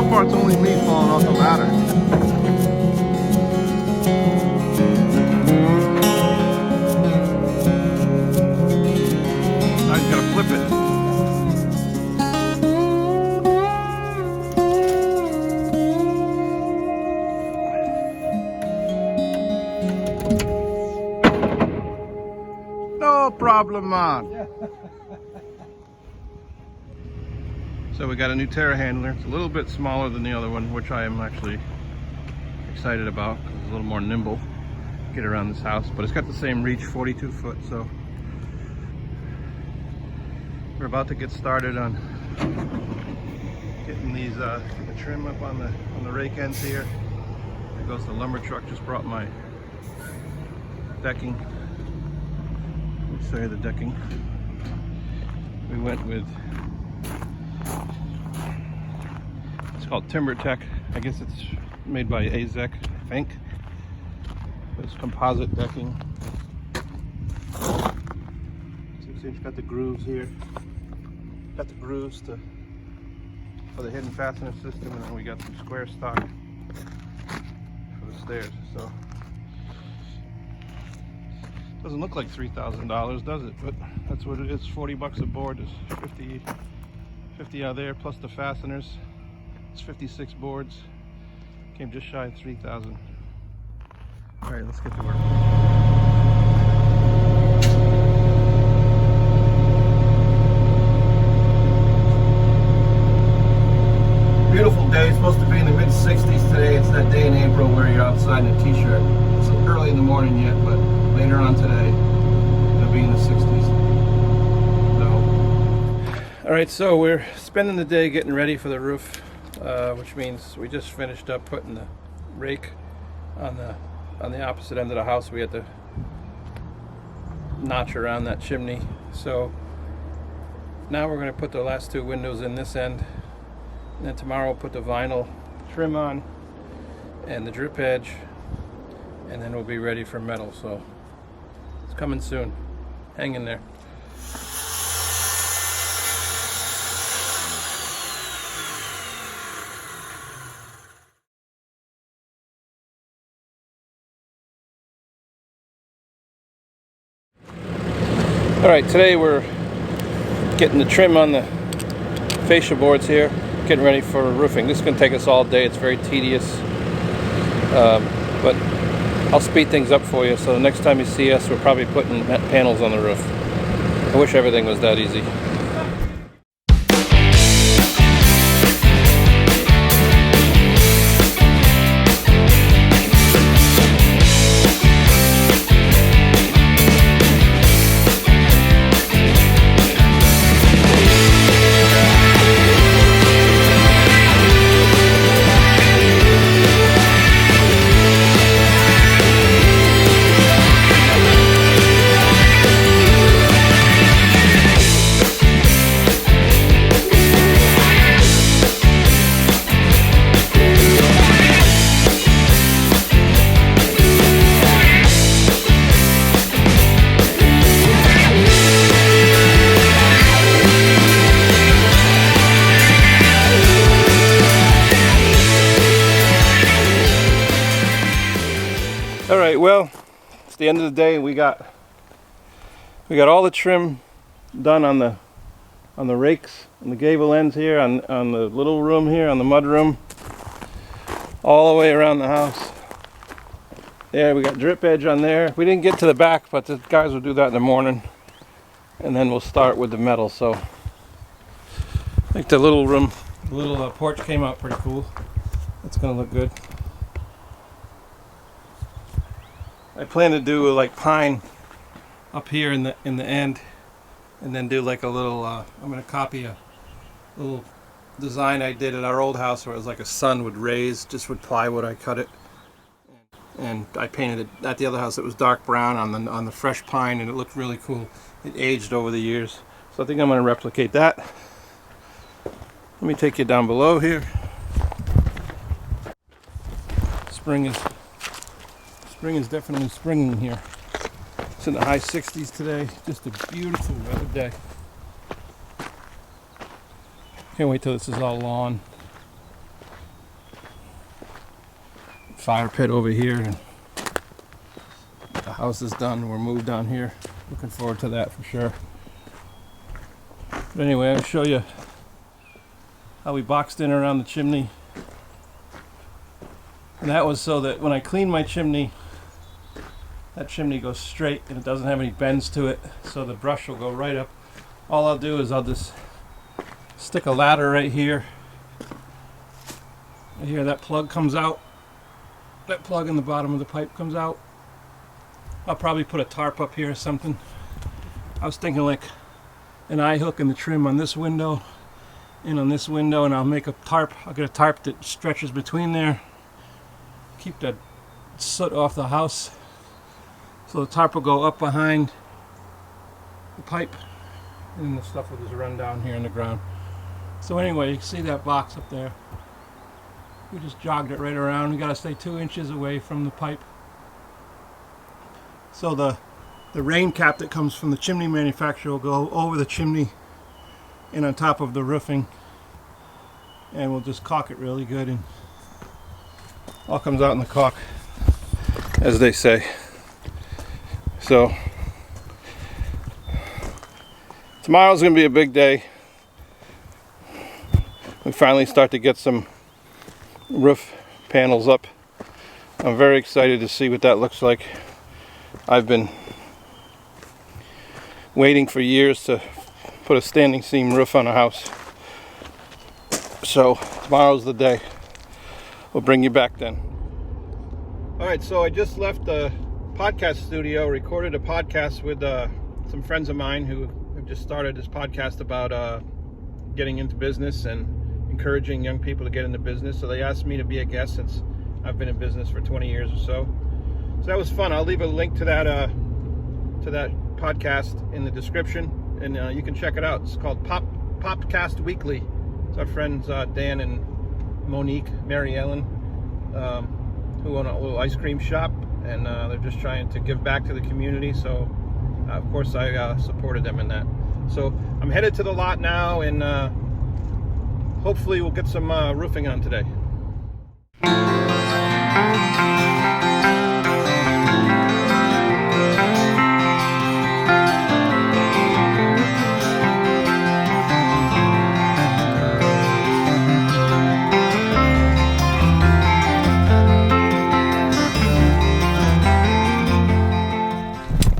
far it's only me falling off the ladder. I just gotta flip it. No problem, man. So we got a new Terra handler. It's a little bit smaller than the other one, which I am actually excited about because it's a little more nimble. Get around this house, but it's got the same reach, 42 foot. So we're about to get started on getting these the trim up on the rake ends here. There goes the lumber truck. Just brought my decking. Let me show you the decking. We went with, it's called Timber Tech. I guess it's made by AZEK, I think. It's composite decking. So it's got the grooves here. Got the grooves for the hidden fastener system, and then we got some square stock for the stairs. So doesn't look like $3,000, does it? But that's what it is. 40 bucks a board is 50 out there, plus the fasteners. It's 56 boards. Came just shy of 3,000. All right, let's get to work. Beautiful day. It's supposed to be in the mid-60s today. It's that day in April where you're outside in a t-shirt. It's early in the morning yet, but later on today it'll be in the 60s. So, all right, so we're spending the day getting ready for the roof, which means we just finished up putting the rake on the opposite end of the house. We had to notch around that chimney. So now we're going to put the last two windows in this end. And then tomorrow we'll put the vinyl trim on and the drip edge, and then we'll be ready for metal. So it's coming soon. Hang in there. All right, today we're getting the trim on the fascia boards here, getting ready for roofing. This is going to take us all day. It's very tedious, but I'll speed things up for you. So the next time you see us, we're probably putting panels on the roof. I wish everything was that easy. All right, well, it's the end of the day. We got all the trim done on the rakes and the gable ends here, on the little room here, on the mud room, all the way around the house. Yeah, we got drip edge on there. We didn't get to the back, but the guys will do that in the morning, and then we'll start with the metal. So I think the little room, the little porch came out pretty cool. That's gonna look good. I plan to do like pine up here in the end, and then do like a little. I'm gonna copy a little design I did at our old house where it was like a sun would raise just with plywood. I cut it, and I painted it. At the other house, it was dark brown on the fresh pine, and it looked really cool. It aged over the years, so I think I'm gonna replicate that. Let me take you down below here. Spring is definitely springing here. It's in the high 60s today. Just a beautiful weather day. Can't wait till this is all lawn. fire pit over here, and the house is done. We're moved down here. Looking forward to that for sure. But anyway, I'll show you how we boxed in around the chimney. And that was so that when I clean my chimney, that chimney goes straight and it doesn't have any bends to it, so the brush will go right up. All I'll do is I'll just stick a ladder right here. Here, that plug comes out. That plug in the bottom of the pipe comes out. I'll probably put a tarp up here or something. I was thinking like an eye hook in the trim on this window and on this window, and I'll make a tarp. I'll get a tarp that stretches between there. Keep that soot off the house. So the tarp will go up behind the pipe, and the stuff will just run down here in the ground. So anyway, you can see that box up there. We just jogged it right around. We got to stay 2 inches away from the pipe. So the rain cap that comes from the chimney manufacturer will go over the chimney and on top of the roofing, and we'll just caulk it really good, and all comes out in the caulk, as they say. So tomorrow's gonna be a big day. We finally start to get some roof panels up. I'm very excited to see what that looks like. I've been waiting for years to put a standing seam roof on a house. So tomorrow's the day. We'll bring you back then. Alright, so I just left the podcast studio, recorded a podcast with some friends of mine who have just started this podcast about getting into business and encouraging young people to get into business. So they asked me to be a guest since I've been in business for 20 years or so. So that was fun. I'll leave a link to that podcast in the description, and you can check it out. It's called Popcast Weekly. It's our friends Dan and Mary Ellen, who own a little ice cream shop, and they're just trying to give back to the community. So of course I supported them in that. So I'm headed to the lot now, and hopefully we'll get some roofing on today.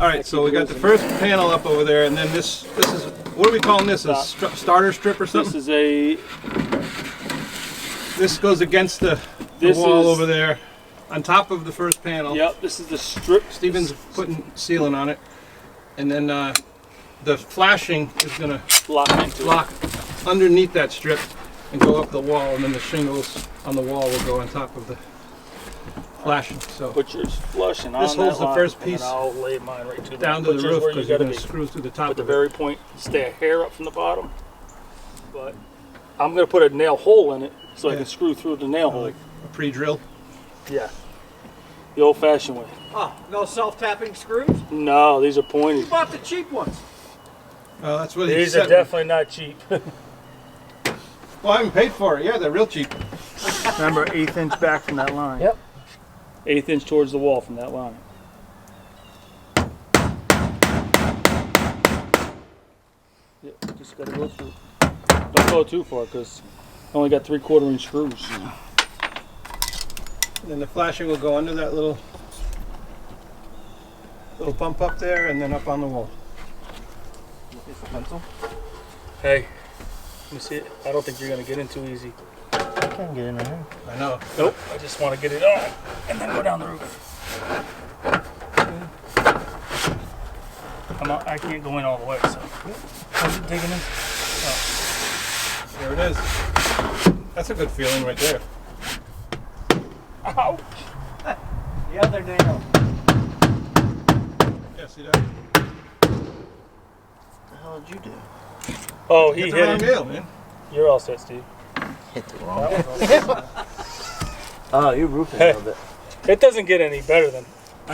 Alright, so we got the first panel up over there, and then this is, what are we calling this? A starter strip or something? This goes against the wall over there, on top of the first panel. Yep, this is the strip. Steven's putting sealant on it, and then the flashing is going to lock underneath that strip and go up the wall, and then the shingles on the wall will go on top of the flashing. So put yours flush, and this holds the first piece I'll lay mine right to down to the roof, because you're going to screw through the top. At the very point, stay a hair up from the bottom. But I'm going to put a nail hole in it so I can screw through the nail hole. Like a pre-drill? Yeah. The old-fashioned way. Oh, no self-tapping screws? No, these are pointed. You bought the cheap ones. That's what these are definitely not cheap. Well, I haven't paid for it. Yeah, they're real cheap. Remember, 1/8 inch back from that line. Yep. 1/8 inch towards the wall from that line. Yep, just gotta go through. Don't go too far, because I only got 3/4 inch screws. And then the flashing will go under that little bump up there, and then up on the wall. Here's the pencil. Hey, let me see it. I don't think you're gonna get in too easy. I can't get in there. I know. Nope. I just want to get it on and then go down the roof. I can't go in all the way, so. How's it digging in? Oh. There it is. That's a good feeling right there. Ouch! The other nail. Yeah, see that? What the hell did you do? Oh, he hit hit the wrong it. nail, man. You're all set, Steve. Hit the wrong nail. Oh, you're roofing a little bit. It doesn't get any better than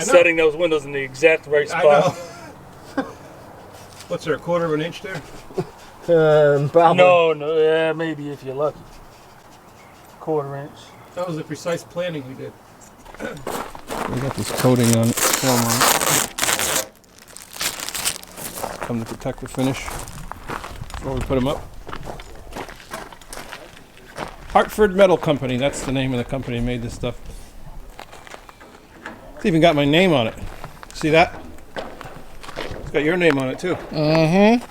setting those windows in the exact right spot. I know. What's there, 1/4 inch there? Probably. No, yeah, maybe if you're lucky. 1/4 inch. That was the precise planning we did. We got this coating on it, film on it. Come to protect the finish before we put them up. Hartford Metal Company, that's the name of the company that made this stuff. It's even got my name on it. See that? It's got your name on it too. Mm-hmm.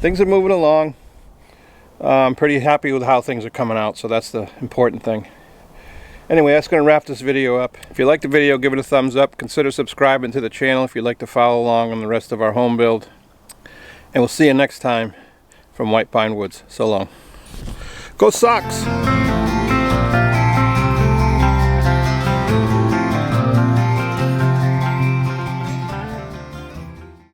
Things are moving along. I'm pretty happy with how things are coming out, so that's the important thing. Anyway, that's going to wrap this video up. If you liked the video, give it a thumbs up. Consider subscribing to the channel if you'd like to follow along on the rest of our home build. And we'll see you next time from White Pine Woods. So long. Go Sox!